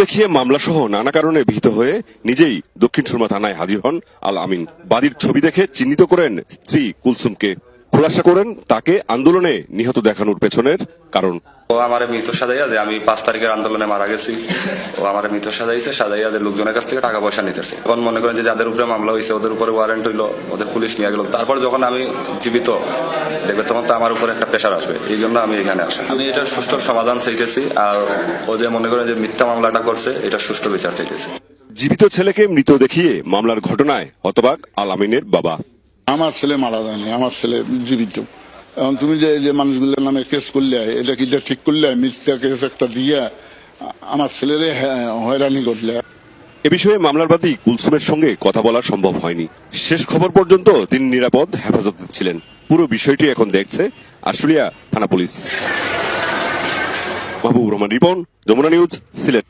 দেখিয়ে মামলা সহ নানা কারণে ভীত হয়ে নিজেই দক্ষিণ সুরমা থানায় হাজির হন আল আমিন। বাদীর ছবি দেখে চিহ্নিত করেন স্ত্রী কুলসুমকে, খোলাসা করেন তাকে আন্দোলনে নিহত দেখানোর পেছনের কারণ। ও আমার মৃত সাজাইয়া যে আমি 5 তারিখের আন্দোলনে মারা গেছি, ও আমার মৃত সাজাইয়া যে লোকজনের কাছ থেকে টাকা পয়সা নিতেছে। এখন মনে করেন যে যাদের উপরে মামলা হয়েছে ওদের উপরে ওয়ারেন্ট হইলো, ওদের পুলিশ নিয়ে গেল। তারপর যখন আমি জীবিত দেখবে তখন তো আমার উপরে একটা প্রেশার আসবে, এই জন্য আমি এখানে আসি। আমি এটার সুষ্ঠু সমাধান চাইতেছি, আর ও যে মনে করেন যে মিথ্যা মামলাটা করছে এটা সুষ্ঠু বিচার চাইতেছি। জীবিত ছেলেকে মৃত দেখিয়ে মামলার ঘটনায় হতবাক আল আমিনের বাবা। আমার ছেলে মারা যায়নি, আমার ছেলে জীবিত। এখন তুমি যে মানুষগুলোর নামে কেস করলে, এটা কি ঠিক করলে? মিথ্যা কেস একটা দিয়ে আমার ছেলেরে হয়রানি করলে। এ বিষয়ে মামলার বাদী কুলসুমের সঙ্গে কথা বলা সম্ভব হয়নি। শেষ খবর পর্যন্ত তিনি নিরাপদ হেফাজতে ছিলেন। পুরো বিষয়টি এখন দেখছে আশুলিয়া থানা পুলিশ। মাহবুব রহমান রিপন, যমুনা নিউজ, সিলেট।